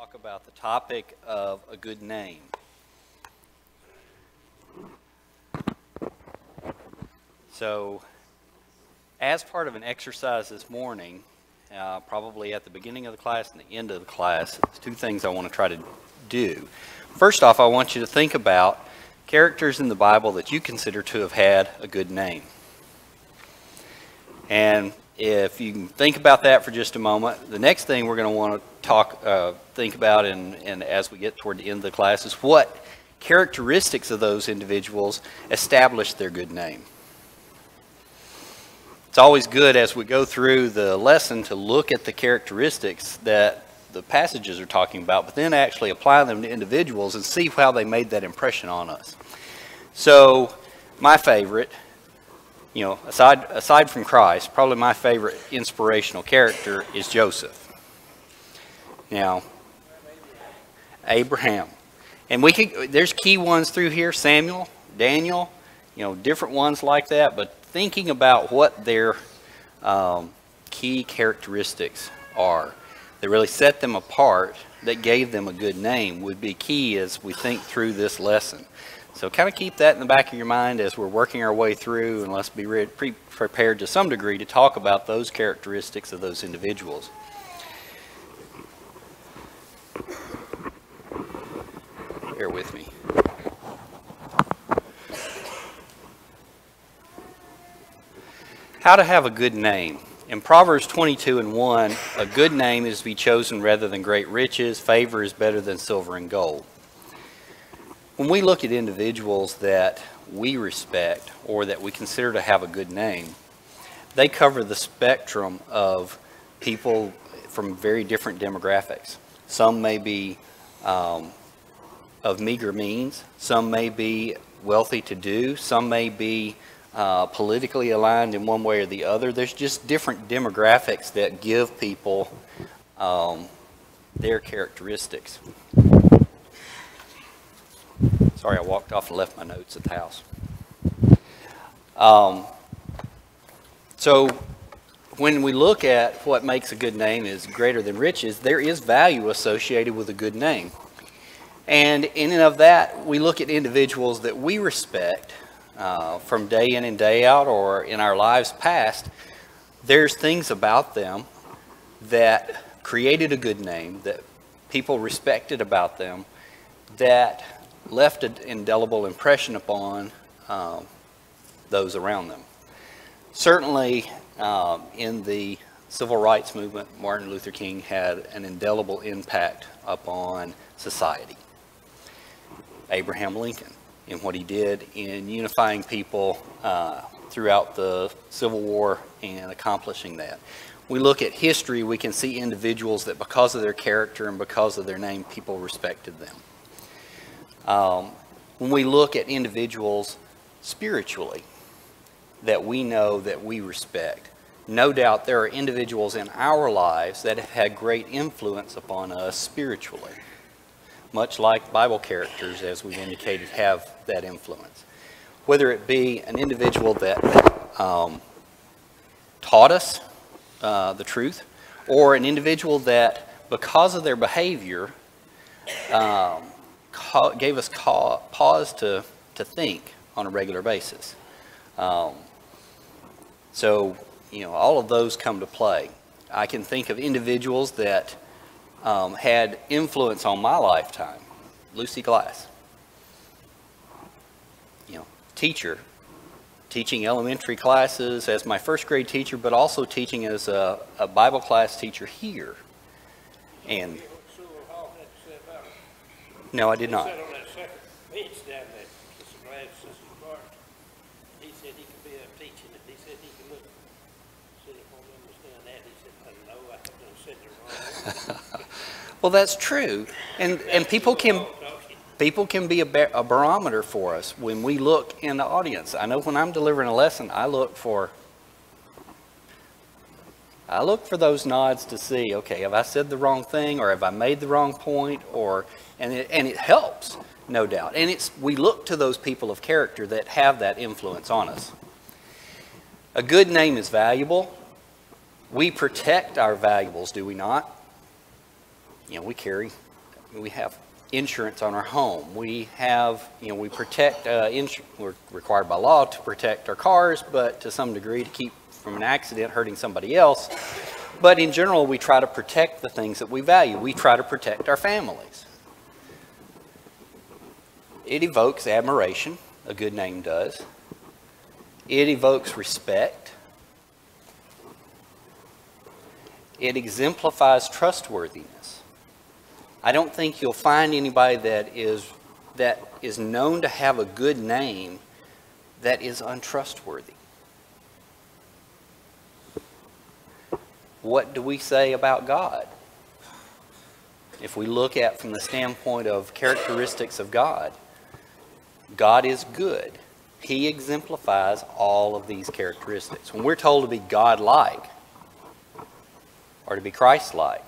talk about the topic of a good name. So, as part of an exercise this morning, probably at the beginning of the class and the end of the class, there's two things I want to try to do. First off, I want you to think about characters in the Bible that you consider to have had a good name. And if you can think about that for just a moment, the next thing we're going to want to think about, and as we get toward the end of the class, is what characteristics of those individuals established their good name. It's always good as we go through the lesson to look at the characteristics that the passages are talking about, but then actually apply them to individuals and see how they made that impression on us. So, my favorite, aside from Christ, probably my favorite inspirational character is Joseph. Now, Abraham. And there's key ones through here, Samuel, Daniel, different ones like that, but thinking about what their key characteristics are that really set them apart, that gave them a good name, would be key as we think through this lesson. So kind of keep that in the back of your mind as we're working our way through, and let's be prepared to some degree to talk about those characteristics of those individuals. Bear with me. How to have a good name. In Proverbs 22:1, a good name is to be chosen rather than great riches. Favor is better than silver and gold. When we look at individuals that we respect or that we consider to have a good name, they cover the spectrum of people from very different demographics. Some may be of meager means, some may be wealthy to do, some may be politically aligned in one way or the other. There's just different demographics that give people their characteristics. Sorry, I walked off and left my notes at the house. So when we look at what makes a good name is greater than riches, there is value associated with a good name. And in and of that, we look at individuals that we respect from day in and day out or in our lives past. There's things about them that created a good name, that people respected about them, that left an indelible impression upon those around them. Certainly in the civil rights movement, Martin Luther King had an indelible impact upon society. Abraham Lincoln, in what he did in unifying people throughout the Civil War and accomplishing that. We look at history, we can see individuals that because of their character and because of their name, people respected them. When we look at individuals spiritually that we know, that we respect, no doubt there are individuals in our lives that have had great influence upon us spiritually, much like Bible characters, as we've indicated, have that influence. Whether it be an individual that taught us the truth, or an individual that, because of their behavior, gave us pause to think on a regular basis. So, all of those come to play. I can think of individuals that had influence on my lifetime. Lucy Glass, teacher, teaching elementary classes as my first grade teacher, but also teaching as a Bible class teacher here. And no, I did not. On that second bench down there, Sister Gladys, Sister Bart, he said he could be up teaching it. He said he could look, said if I understand that, he said, I know I have done said the wrong way. Well, that's true, and people can be a barometer for us when we look in the audience. I know when I'm delivering a lesson, I look for those nods to see, okay, have I said the wrong thing, or have I made the wrong point, and it helps, no doubt. And we look to those people of character that have that influence on us. A good name is valuable. We protect our valuables, do we not? We carry We have insurance on our home. We have, we protect, we're required by law to protect our cars, but to some degree to keep from an accident hurting somebody else. But in general, we try to protect the things that we value. We try to protect our families. It evokes admiration, a good name does. It evokes respect. It exemplifies trustworthiness. I don't think you'll find anybody that is known to have a good name that is untrustworthy. What do we say about God? If we look at from the standpoint of characteristics of God, God is good. He exemplifies all of these characteristics. When we're told to be God-like or to be Christ-like,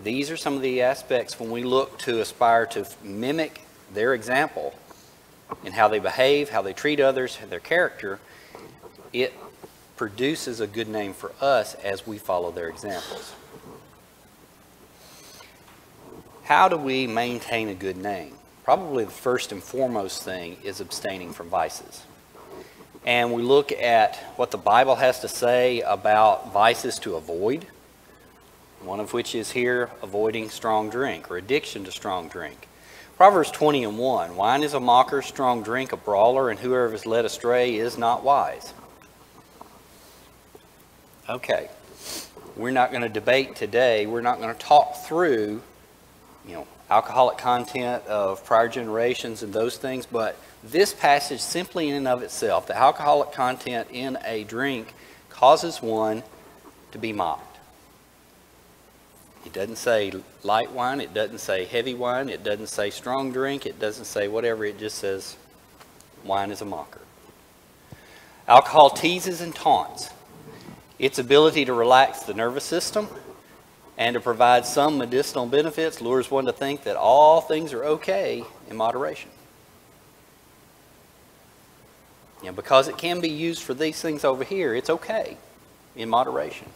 these are some of the aspects when we look to aspire to mimic their example in how they behave, how they treat others, their character. It produces a good name for us as we follow their examples. How do we maintain a good name? Probably the first and foremost thing is abstaining from vices. And we look at what the Bible has to say about vices to avoid, one of which is here avoiding strong drink or addiction to strong drink. Proverbs 20:1, wine is a mocker, strong drink a brawler, and whoever is led astray is not wise. Okay, we're not going to debate today. We're not going to talk through, alcoholic content of prior generations and those things, but this passage simply in and of itself, the alcoholic content in a drink causes one to be mocked. It doesn't say light wine, it doesn't say heavy wine, it doesn't say strong drink, it doesn't say whatever, it just says wine is a mocker. Alcohol teases and taunts. Its ability to relax the nervous system and to provide some medicinal benefits lures one to think that all things are okay in moderation. Because it can be used for these things over here, it's okay in moderation.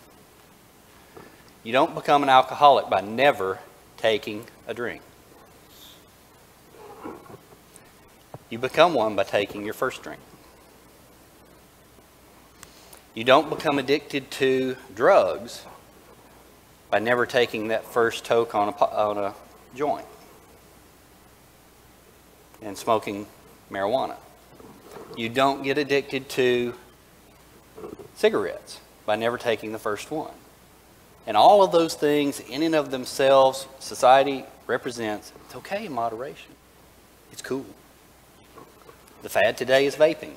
You don't become an alcoholic by never taking a drink. You become one by taking your first drink. You don't become addicted to drugs by never taking that first toke on a joint and smoking marijuana. You don't get addicted to cigarettes by never taking the first one. And all of those things in and of themselves, society represents, it's okay in moderation. It's cool. The fad today is vaping.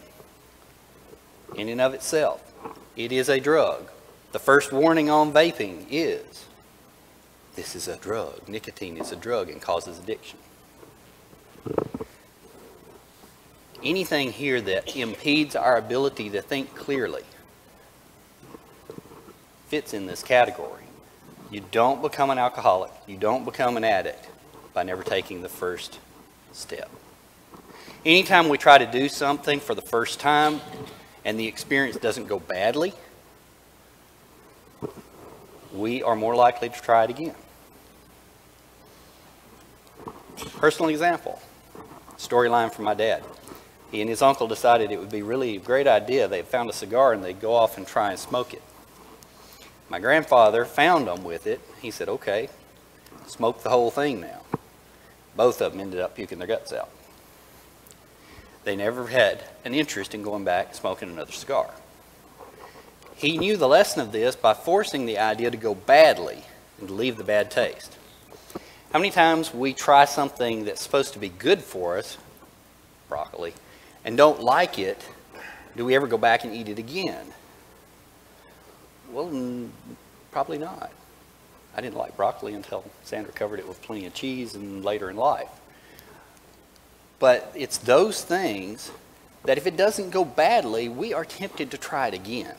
In and of itself, it is a drug. The first warning on vaping is, this is a drug. Nicotine is a drug and causes addiction. Anything here that impedes our ability to think clearly fits in this category. You don't become an alcoholic. You don't become an addict by never taking the first step. Anytime we try to do something for the first time and the experience doesn't go badly, we are more likely to try it again. Personal example, storyline from my dad. He and his uncle decided it would be really a great idea. They found a cigar and they'd go off and try and smoke it. My grandfather found them with it. He said, okay, smoke the whole thing now. Both of them ended up puking their guts out. They never had an interest in going back and smoking another cigar. He knew the lesson of this by forcing the idea to go badly and to leave the bad taste. How many times we try something that's supposed to be good for us, broccoli, and don't like it, do we ever go back and eat it again? Well, probably not. I didn't like broccoli until Sandra covered it with plenty of cheese and later in life. But it's those things that if it doesn't go badly, we are tempted to try it again.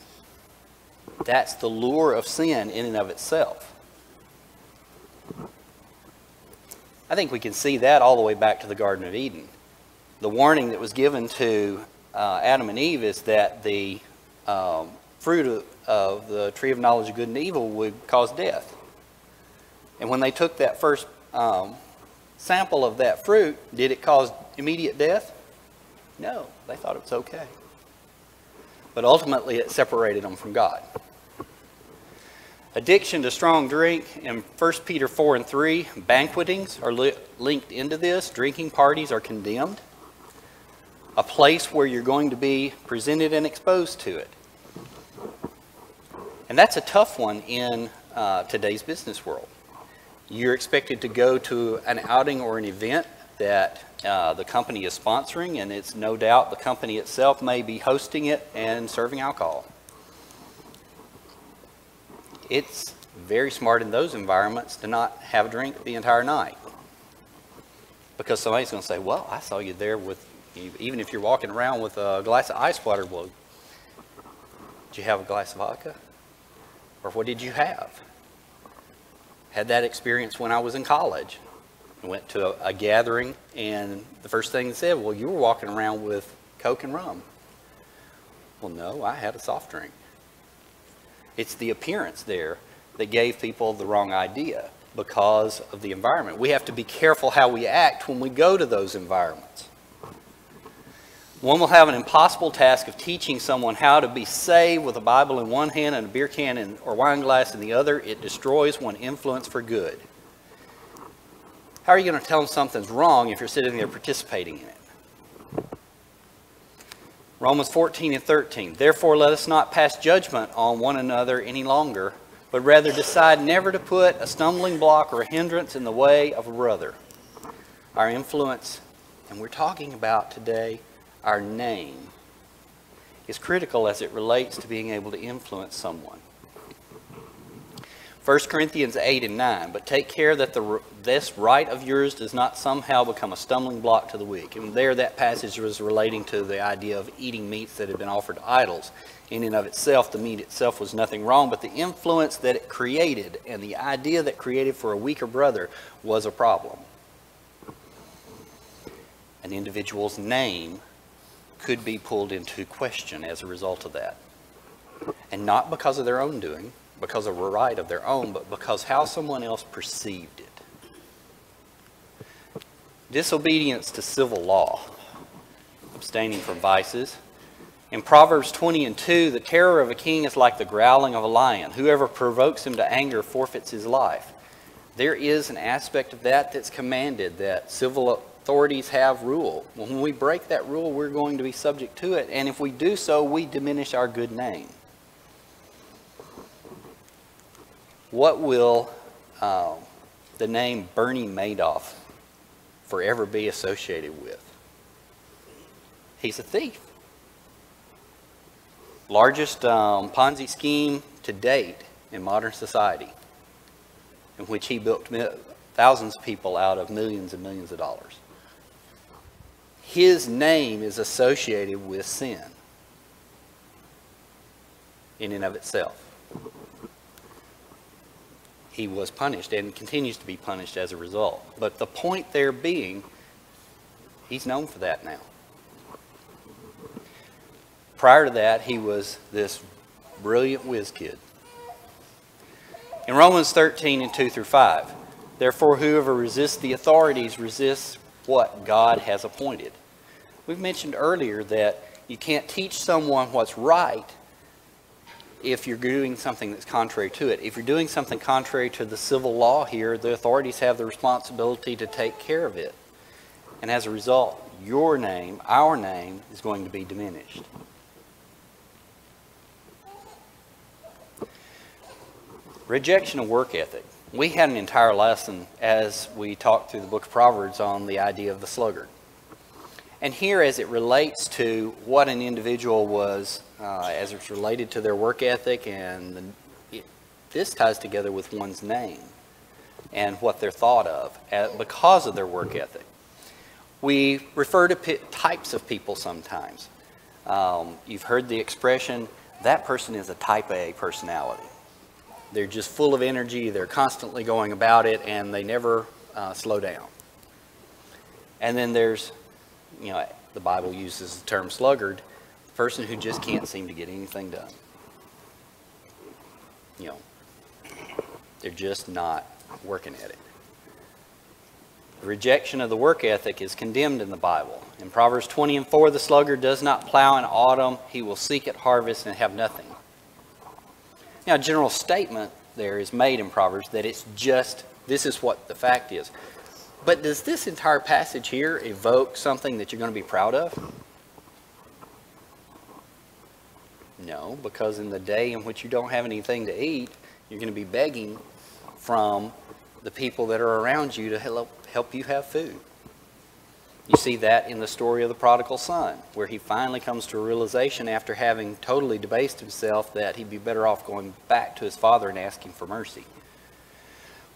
That's the lure of sin in and of itself. I think we can see that all the way back to the Garden of Eden. The warning that was given to Adam and Eve is that the fruit of the tree of knowledge of good and evil would cause death. And when they took that first sample of that fruit, did it cause immediate death? No, they thought it was okay. But ultimately it separated them from God. Addiction to strong drink in 1 Peter 4 and 3, banquetings are linked into this. Drinking parties are condemned. A place where you're going to be presented and exposed to it. And that's a tough one in today's business world. You're expected to go to an outing or an event that the company is sponsoring, and it's no doubt the company itself may be hosting it and serving alcohol. It's very smart in those environments to not have a drink the entire night. Because somebody's going to say, well, I saw you there with, even if you're walking around with a glass of ice water, well, did you have a glass of vodka? Or what did you have? Had that experience when I was in college. I went to a gathering, and the first thing they said, well, you were walking around with Coke and rum. Well, no, I had a soft drink. It's the appearance there that gave people the wrong idea because of the environment. We have to be careful how we act when we go to those environments. One will have an impossible task of teaching someone how to be saved with a Bible in one hand and a beer can or wine glass in the other. It destroys one influence for good. How are you going to tell them something's wrong if you're sitting there participating in it? Romans 14 and 13. Therefore, let us not pass judgment on one another any longer, but rather decide never to put a stumbling block or a hindrance in the way of a brother. Our influence, and we're talking about today, our name, is critical as it relates to being able to influence someone. 1 Corinthians 8 and 9, but take care that this right of yours does not somehow become a stumbling block to the weak. And there that passage was relating to the idea of eating meats that had been offered to idols. In and of itself, the meat itself was nothing wrong, but the influence that it created and the idea that created for a weaker brother was a problem. An individual's name could be pulled into question as a result of that. And not because of their own doing, because of a right of their own, but because how someone else perceived it. Disobedience to civil law, abstaining from vices. In Proverbs 20 and 2, the terror of a king is like the growling of a lion. Whoever provokes him to anger forfeits his life. There is an aspect of that that's commanded, that civil authorities have rule. When we break that rule, we're going to be subject to it. And if we do so, we diminish our good name. What will the name Bernie Madoff forever be associated with? He's a thief. Largest Ponzi scheme to date in modern society, in which he built thousands of people out of millions and millions of dollars. His name is associated with sin in and of itself. He was punished and continues to be punished as a result. But the point there being, he's known for that now. Prior to that, he was this brilliant whiz kid. In Romans 13 and 2 through 5, therefore whoever resists the authorities resists what God has appointed. We've mentioned earlier that you can't teach someone what's right if you're doing something that's contrary to it. If you're doing something contrary to the civil law here, the authorities have the responsibility to take care of it. And as a result, your name, our name, is going to be diminished. Rejection of work ethic. We had an entire lesson as we talked through the book of Proverbs on the idea of the sluggard. And here, as it relates to what an individual was, as it's related to their work ethic, and this ties together with one's name and what they're thought of because of their work ethic. We refer to types of people sometimes. You've heard the expression, that person is a type A personality. They're just full of energy, they're constantly going about it, and they never slow down. And then there's, the Bible uses the term sluggard, the person who just can't seem to get anything done. They're just not working at it. The rejection of the work ethic is condemned in the Bible. In Proverbs 20:4, the sluggard does not plow in autumn, he will seek at harvest and have nothing. Now, a general statement there is made in Proverbs that it's just, this is what the fact is. But does this entire passage here evoke something that you're going to be proud of? No, because in the day in which you don't have anything to eat, you're going to be begging from the people that are around you to help you have food. You see that in the story of the prodigal son, where he finally comes to a realization after having totally debased himself that he'd be better off going back to his father and asking for mercy.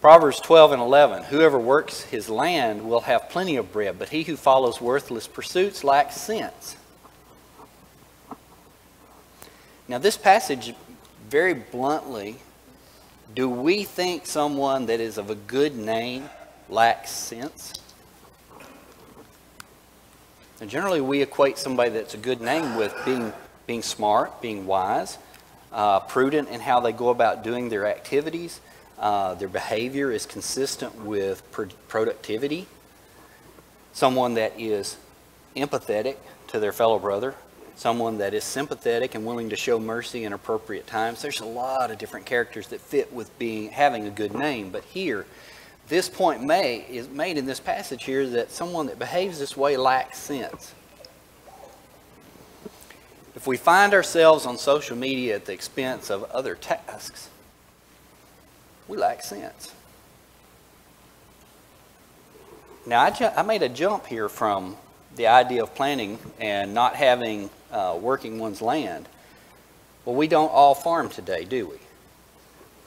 Proverbs 12:11, whoever works his land will have plenty of bread, but he who follows worthless pursuits lacks sense. Now this passage, very bluntly, do we think someone that is of a good name lacks sense? And generally we equate somebody that's a good name with being smart, being wise, prudent in how they go about doing their activities. Their behavior is consistent with productivity. Someone that is empathetic to their fellow brother. Someone that is sympathetic and willing to show mercy in appropriate times. There's a lot of different characters that fit with having a good name. But here, this point is made in this passage here that someone that behaves this way lacks sense. If we find ourselves on social media at the expense of other tasks, we lack sense. Now, I made a jump here from the idea of planting and not having working one's land. Well, we don't all farm today, do we?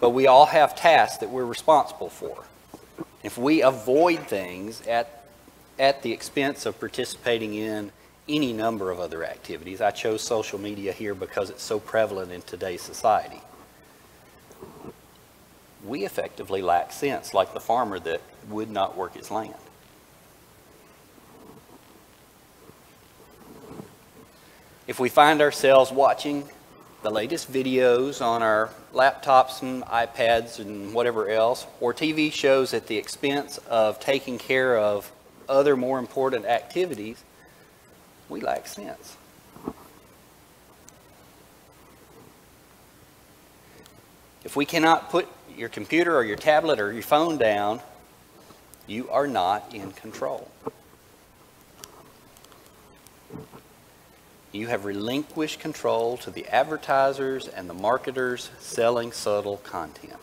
But we all have tasks that we're responsible for. If we avoid things at the expense of participating in any number of other activities, I chose social media here because it's so prevalent in today's society. We effectively lack sense, like the farmer that would not work his land. If we find ourselves watching the latest videos on our laptops and iPads and whatever else, or TV shows at the expense of taking care of other more important activities, we lack sense. If we cannot put your computer or your tablet or your phone down, you are not in control. You have relinquished control to the advertisers and the marketers selling subtle content.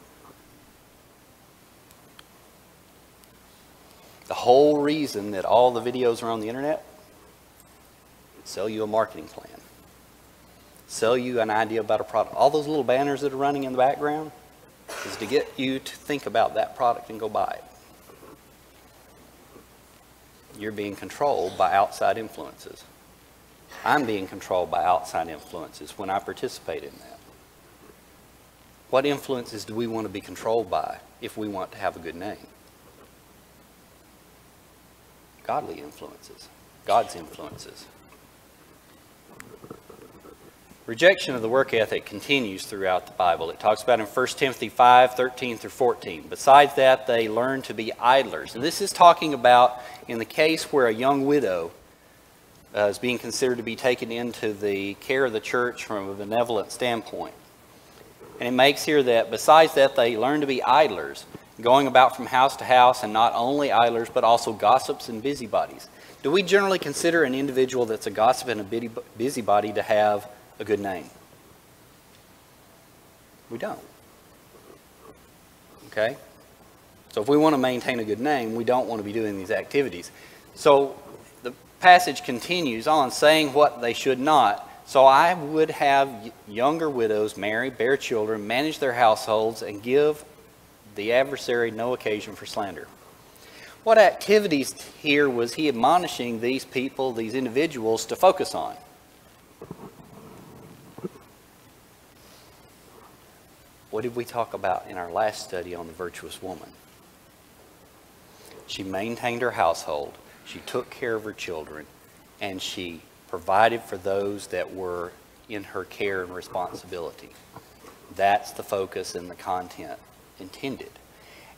The whole reason that all the videos are on the internet, sell you a marketing plan, sell you an idea about a product. All those little banners that are running in the background is to get you to think about that product and go buy it. You're being controlled by outside influences. I'm being controlled by outside influences when I participate in that. What influences do we want to be controlled by if we want to have a good name? Godly influences. God's influences. Rejection of the work ethic continues throughout the Bible. It talks about in 1 Timothy 5:13-14. Besides that, they learn to be idlers. And this is talking about in the case where a young widow is being considered to be taken into the care of the church from a benevolent standpoint. And it makes here that besides that, they learn to be idlers, going about from house to house, and not only idlers, but also gossips and busybodies. Do we generally consider an individual that's a gossip and a busybody to have a good name? We don't. Okay? So if we want to maintain a good name, we don't want to be doing these activities. So the passage continues on saying what they should not. So I would have younger widows marry, bear children, manage their households, and give the adversary no occasion for slander. What activities here was he admonishing these people, these individuals, to focus on? What did we talk about in our last study on the virtuous woman? She maintained her household, she took care of her children, and she provided for those that were in her care and responsibility. That's the focus and the content intended.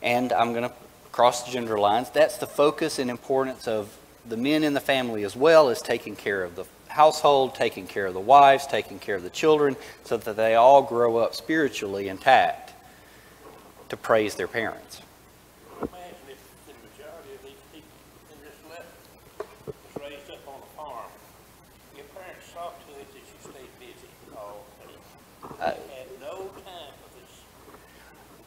And I'm going to across the gender lines. That's the focus and importance of the men in the family, as well as taking care of the household, taking care of the wives, taking care of the children, so that they all grow up spiritually intact to praise their parents. Imagine if the majority of these people in this letter was raised up on a farm. Your parents saw to it that you stayed busy all day. You had no time for this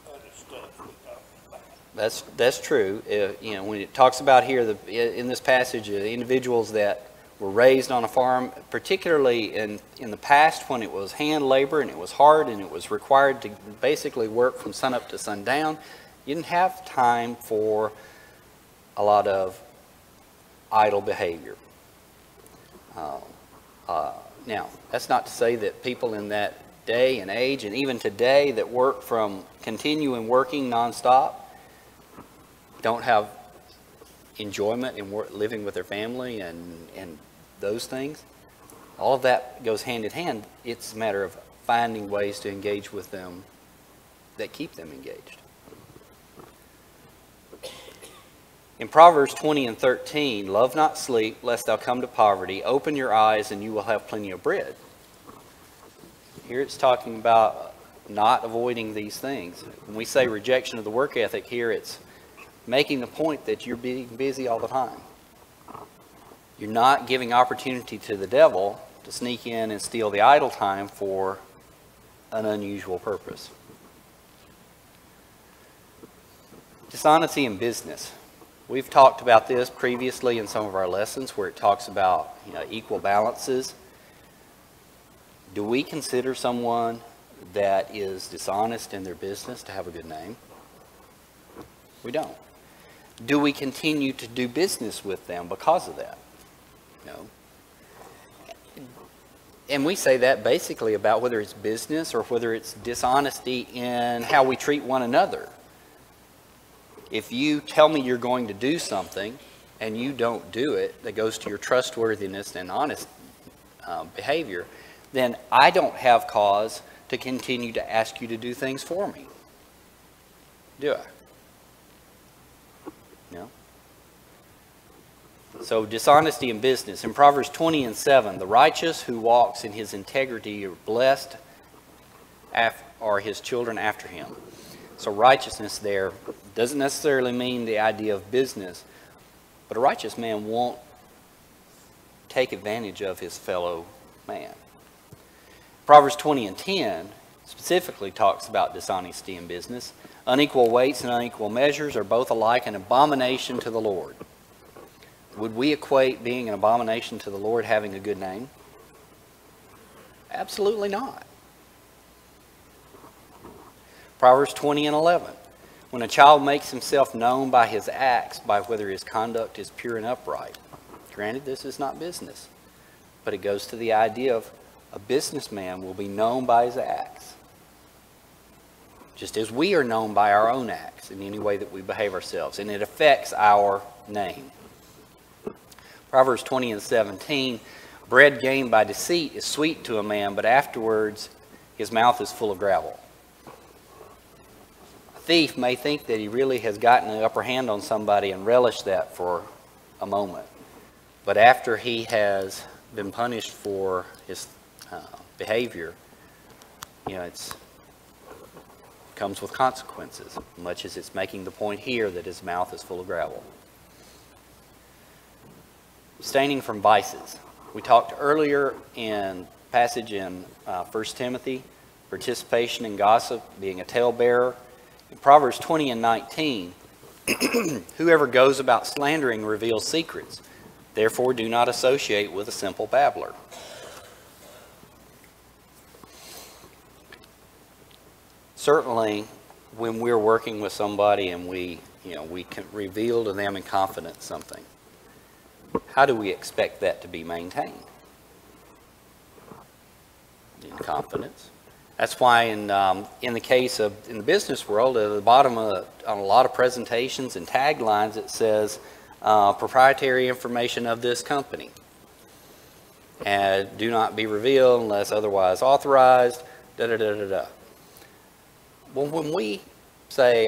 other stuff we talked about. That's true. You know, when it talks about here in this passage, individuals that were raised on a farm, particularly in the past when it was hand labor and it was hard and it was required to basically work from sunup to sundown, you didn't have time for a lot of idle behavior. Now, that's not to say that people in that day and age, and even today, that work from continuing working nonstop don't have enjoyment in living with their family and those things. All of that goes hand in hand. It's a matter of finding ways to engage with them that keep them engaged. In Proverbs 20 and 13, love not sleep, lest thou come to poverty. Open your eyes, and you will have plenty of bread. Here it's talking about not avoiding these things. When we say rejection of the work ethic here, it's making the point that you're being busy all the time. You're not giving opportunity to the devil to sneak in and steal the idle time for an unusual purpose. Dishonesty in business. We've talked about this previously in some of our lessons where it talks about, you know, equal balances. Do we consider someone that is dishonest in their business to have a good name? We don't. Do we continue to do business with them because of that? No. And we say that basically about whether it's business or whether it's dishonesty in how we treat one another. If you tell me you're going to do something and you don't do it, that goes to your trustworthiness and honest behavior, then I don't have cause to continue to ask you to do things for me. Do I? No. So dishonesty in business. In Proverbs 20 and 7, the righteous who walks in his integrity are blessed are his children after him. So righteousness there doesn't necessarily mean the idea of business, but a righteous man won't take advantage of his fellow man. Proverbs 20 and 10 specifically talks about dishonesty in business. Unequal weights and unequal measures are both alike an abomination to the Lord. Would we equate being an abomination to the Lord having a good name? Absolutely not. Proverbs 20 and 11. When a child makes himself known by his acts, by whether his conduct is pure and upright. Granted, this is not business, but it goes to the idea of a businessman will be known by his acts, just as we are known by our own acts in any way that we behave ourselves, and it affects our name. Proverbs 20 and 17, bread gained by deceit is sweet to a man, but afterwards his mouth is full of gravel. A thief may think that he really has gotten the upper hand on somebody and relish that for a moment, but after he has been punished for his behavior, you know, it comes with consequences, much as it's making the point here that his mouth is full of gravel. Abstaining from vices. We talked earlier in passage in 1 Timothy, participation in gossip, being a talebearer. In Proverbs 20 and 19, whoever goes about slandering reveals secrets. Therefore, do not associate with a simple babbler. Certainly, when we're working with somebody and we can reveal to them in confidence something, how do we expect that to be maintained? In confidence. That's why in the case of in the business world, at the bottom on a lot of presentations and taglines, it says proprietary information of this company, and do not be revealed unless otherwise authorized. Da da da da da. Well, when we say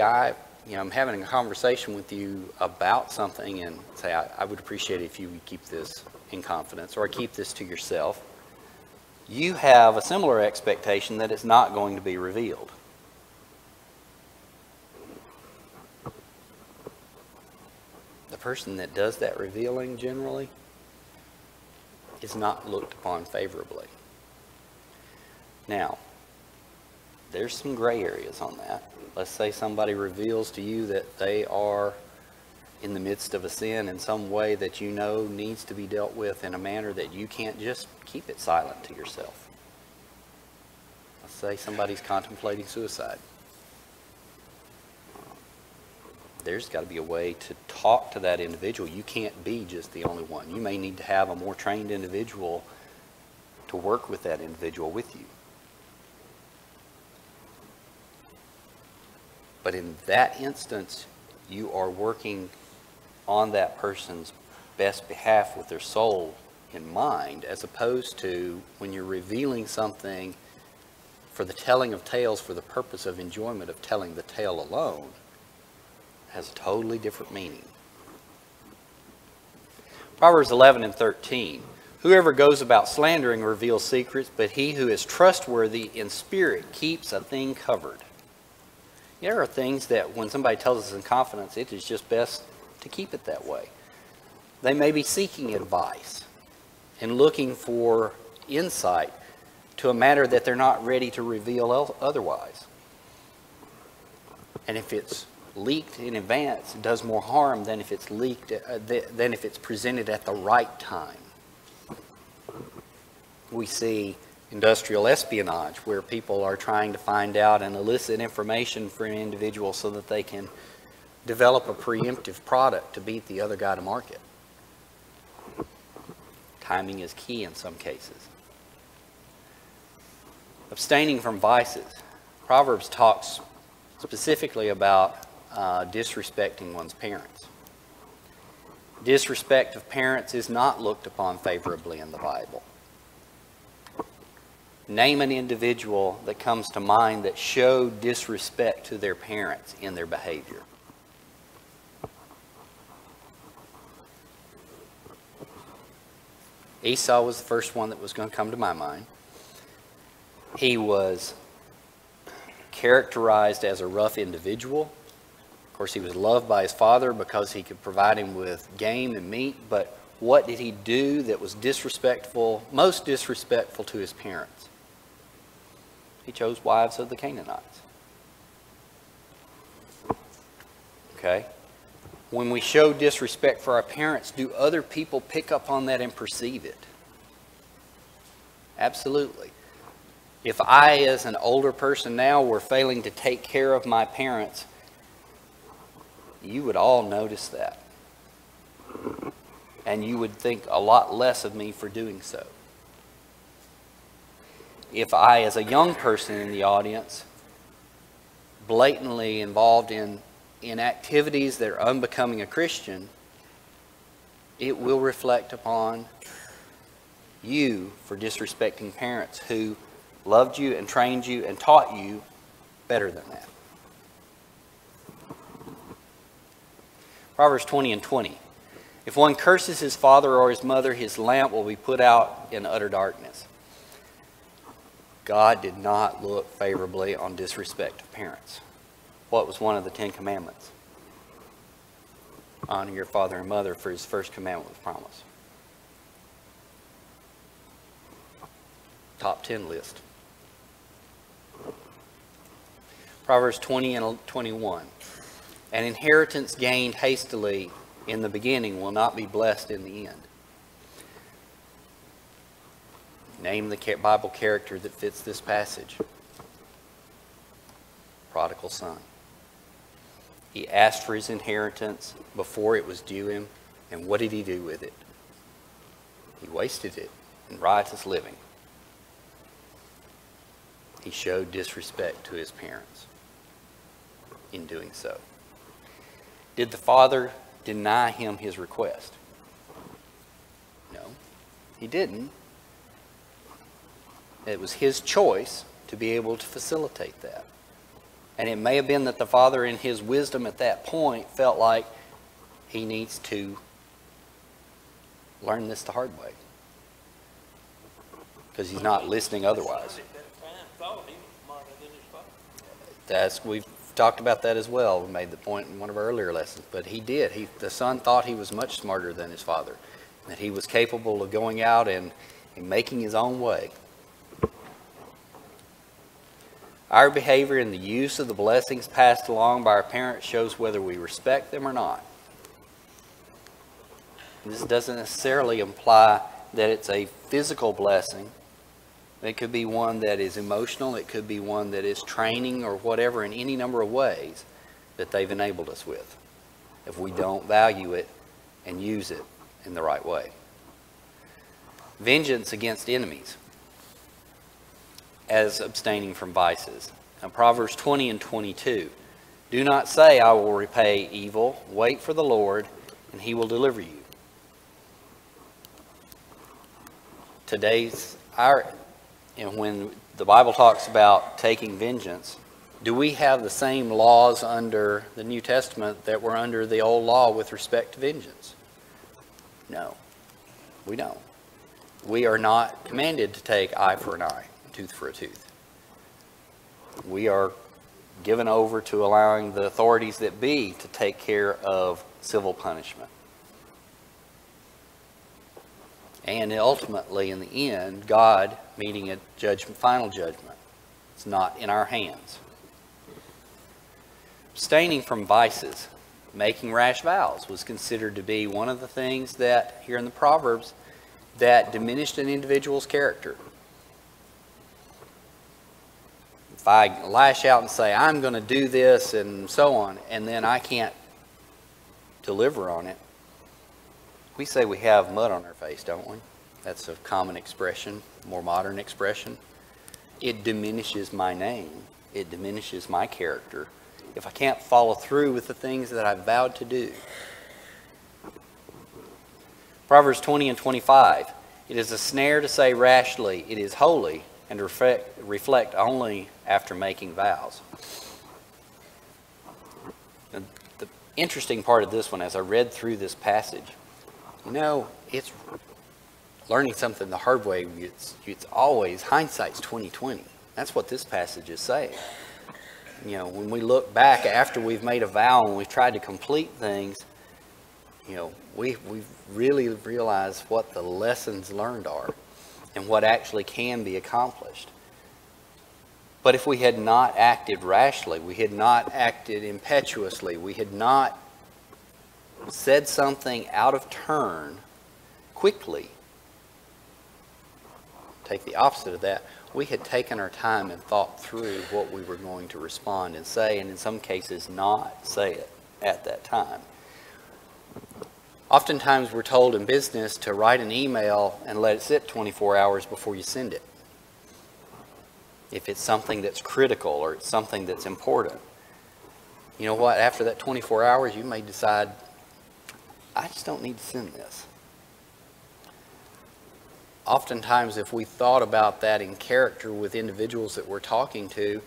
I'm having a conversation with you about something and say, I would appreciate it if you would keep this in confidence, or keep this to yourself, you have a similar expectation that it's not going to be revealed. The person that does that revealing generally is not looked upon favorably. Now, there's some gray areas on that. Let's say somebody reveals to you that they are in the midst of a sin in some way that you know needs to be dealt with in a manner that you can't just keep it silent to yourself. Let's say somebody's contemplating suicide. There's got to be a way to talk to that individual. You can't be just the only one. You may need to have a more trained individual to work with that individual with you. But in that instance, you are working on that person's best behalf with their soul in mind, as opposed to when you're revealing something for the telling of tales for the purpose of enjoyment of telling the tale alone, has a totally different meaning. Proverbs 11 and 13. Whoever goes about slandering reveals secrets, but he who is trustworthy in spirit keeps a thing covered. There are things that when somebody tells us in confidence, it is just best to keep it that way. They may be seeking advice and looking for insight to a matter that they're not ready to reveal otherwise. And if it's leaked in advance, it does more harm than if it's leaked, than if it's presented at the right time. We see industrial espionage, where people are trying to find out and elicit information from an individual so that they can develop a preemptive product to beat the other guy to market. Timing is key in some cases. Abstaining from vices. Proverbs talks specifically about disrespecting one's parents. Disrespect of parents is not looked upon favorably in the Bible. Name an individual that comes to mind that showed disrespect to their parents in their behavior. Esau was the first one that was going to come to my mind. He was characterized as a rough individual. Of course, he was loved by his father because he could provide him with game and meat, but what did he do that was disrespectful, most disrespectful to his parents? He chose wives of the Canaanites. Okay? When we show disrespect for our parents, do other people pick up on that and perceive it? Absolutely. If I, as an older person now, were failing to take care of my parents, you would all notice that. And you would think a lot less of me for doing so. If I, as a young person in the audience, blatantly involved in activities that are unbecoming a Christian, it will reflect upon you for disrespecting parents who loved you and trained you and taught you better than that. Proverbs 20 and 20. If one curses his father or his mother, his lamp will be put out in utter darkness. God did not look favorably on disrespect of parents. What was one of the 10 commandments? Honor your father and mother, for his first commandment was promised. Top 10 list. Proverbs 20 and 21. An inheritance gained hastily in the beginning will not be blessed in the end. Name the Bible character that fits this passage. Prodigal son. He asked for his inheritance before it was due him, and what did he do with it? He wasted it in riotous living. He showed disrespect to his parents in doing so. Did the father deny him his request? No, he didn't. It was his choice to be able to facilitate that. And it may have been that the father, in his wisdom at that point, felt like he needs to learn this the hard way, because he's not listening otherwise. We've talked about that as well. We made the point in one of our earlier lessons. But he did. The son thought he was much smarter than his father, that he was capable of going out and making his own way. Our behavior in the use of the blessings passed along by our parents shows whether we respect them or not. This doesn't necessarily imply that it's a physical blessing. It could be one that is emotional. It could be one that is training or whatever, in any number of ways that they've enabled us with, if we don't value it and use it in the right way. Vengeance against enemies as abstaining from vices. Now, Proverbs 20 and 22. Do not say, I will repay evil. Wait for the Lord, and he will deliver you. When the Bible talks about taking vengeance, do we have the same laws under the New Testament that were under the old law with respect to vengeance? No, we don't. We are not commanded to take eye for an eye, tooth for a tooth. We are given over to allowing the authorities that be to take care of civil punishment. And ultimately, in the end, God meeting a final judgment. It's not in our hands. Abstaining from vices, making rash vows, was considered to be one of the things that, here in the Proverbs, that diminished an individual's character. If I lash out and say, I'm going to do this and so on, and then I can't deliver on it, we say we have mud on our face, don't we? That's a common expression, more modern expression. It diminishes my name. It diminishes my character if I can't follow through with the things that I've vowed to do. Proverbs 20 and 25. It is a snare to say rashly, it is holy, and reflect only after making vows. And the interesting part of this one, as I read through this passage, it's learning something the hard way. It's always hindsight's 20/20. That's what this passage is saying. When we look back after we've made a vow and we've tried to complete things, we've really realized what the lessons learned are and what actually can be accomplished. But if we had not acted rashly, we had not acted impetuously, we had not said something out of turn quickly, take the opposite of that, we had taken our time and thought through what we were going to respond and say, and in some cases not say it at that time. Oftentimes we're told in business to write an email and let it sit 24 hours before you send it, if it's something that's critical or it's something that's important. You know what? After that 24 hours, you may decide, I just don't need to send this. Oftentimes, if we thought about that in character with individuals that we're talking to,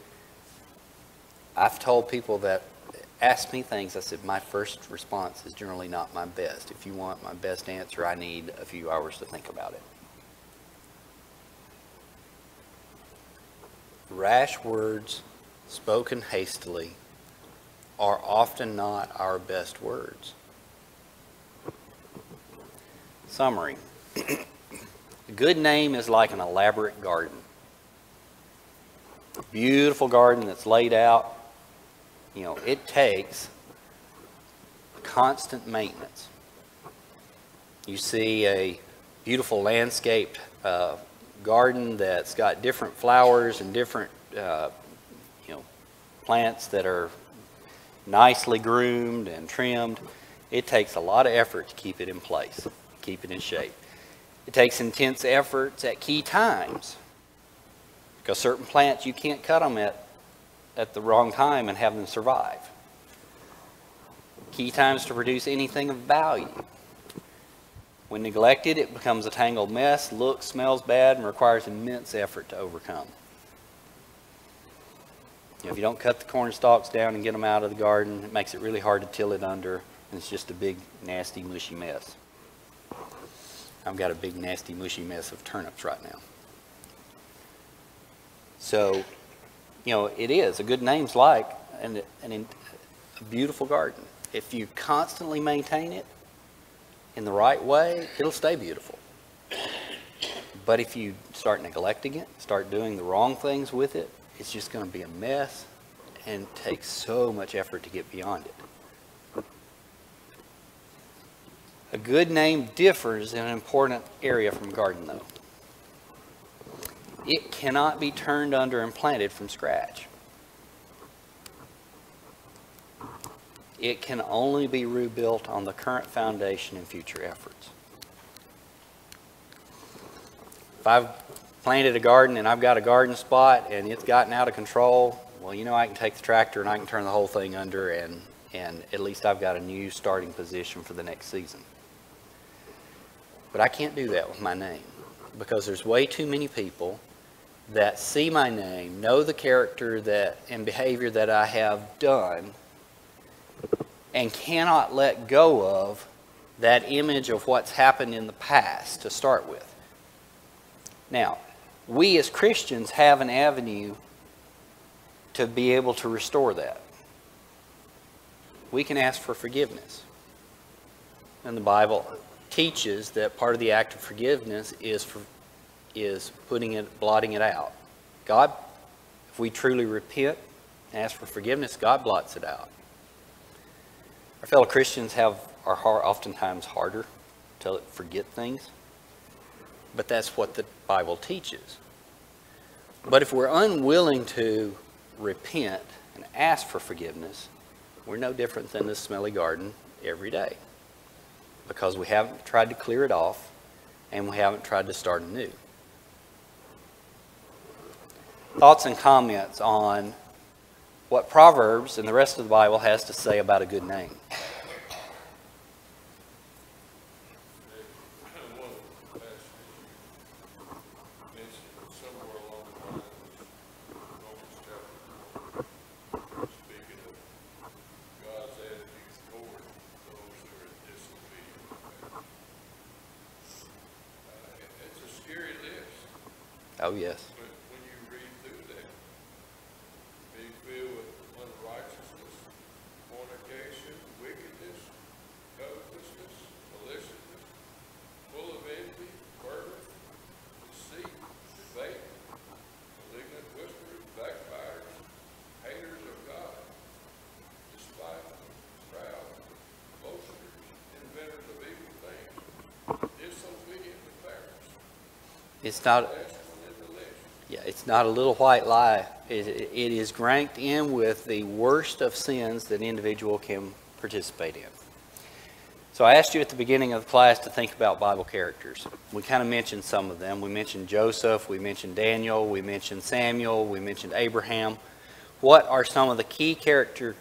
I've told people that ask me things, I said, my first response is generally not my best. If you want my best answer, I need a few hours to think about it. Rash words spoken hastily are often not our best words. Summary. A good name is like an elaborate garden. A beautiful garden that's laid out. It takes constant maintenance. You see a beautiful landscaped garden that's got different flowers and different plants that are nicely groomed and trimmed. It takes a lot of effort to keep it in place, keep it in shape. It takes intense efforts at key times, because certain plants you can't cut them at the wrong time and have them survive. Key times to produce anything of value. When neglected, it becomes a tangled mess, looks, smells bad, and requires immense effort to overcome. If you don't cut the corn stalks down and get them out of the garden, it makes it really hard to till it under, and it's just a big, nasty, mushy mess. I've got a big, nasty, mushy mess of turnips right now. So, it is. A good name's like a beautiful garden. If you constantly maintain it in the right way, it'll stay beautiful. But if you start neglecting it, start doing the wrong things with it, it's just going to be a mess and take so much effort to get beyond it. A good name differs in an important area from a garden, though. It cannot be turned under and planted from scratch. It can only be rebuilt on the current foundation and future efforts. If I've planted a garden and I've got a garden spot and it's gotten out of control, well, I can take the tractor and I can turn the whole thing under, and at least I've got a new starting position for the next season. But I can't do that with my name, because there's way too many people that see my name, know the character and behavior that I have done, and cannot let go of that image of what's happened in the past to start with. Now, we as Christians have an avenue to be able to restore that. We can ask for forgiveness. And the Bible teaches that part of the act of forgiveness is blotting it out. God, if we truly repent and ask for forgiveness, God blots it out. Our fellow Christians are oftentimes harder to forget things, but that's what the Bible teaches. But if we're unwilling to repent and ask for forgiveness, we're no different than this smelly garden every day, because we haven't tried to clear it off and we haven't tried to start anew. Thoughts and comments on what Proverbs and the rest of the Bible has to say about a good name. Oh, yes. When you read through that, be filled with unrighteousness, fornication, wickedness, covetousness, maliciousness, full of envy, murder, deceit, debate, malignant whisperers, backbiters, haters of God, despiteful, proud, boasters, inventors of evil things, disobedient to parents. It's not a little white lie. It is ranked in with the worst of sins that an individual can participate in. So I asked you at the beginning of the class to think about Bible characters. We kind of mentioned some of them. We mentioned Joseph, we mentioned Daniel, we mentioned Samuel, we mentioned Abraham. What are some of the key character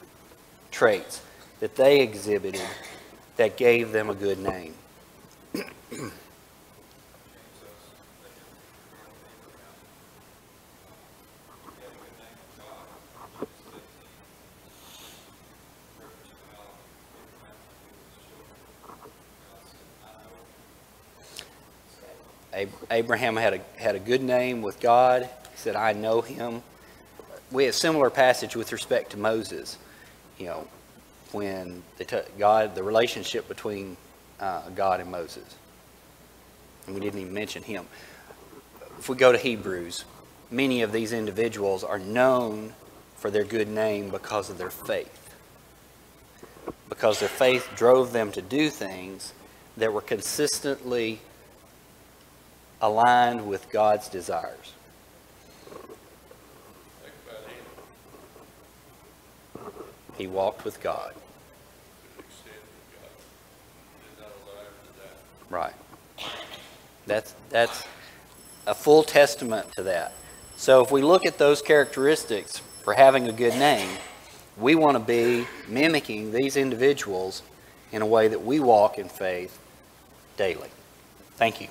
traits that they exhibited that gave them a good name? Abraham had a good name with God. He said, I know him. We have a similar passage with respect to Moses. When the relationship between God and Moses. And we didn't even mention him. If we go to Hebrews, many of these individuals are known for their good name because of their faith. Because their faith drove them to do things that were consistently aligned with God's desires. Think about him. He walked with God. To the extent that God did not allow him to die. Right. That's a full testament to that. So if we look at those characteristics for having a good name, we want to be mimicking these individuals in a way that we walk in faith daily. Thank you.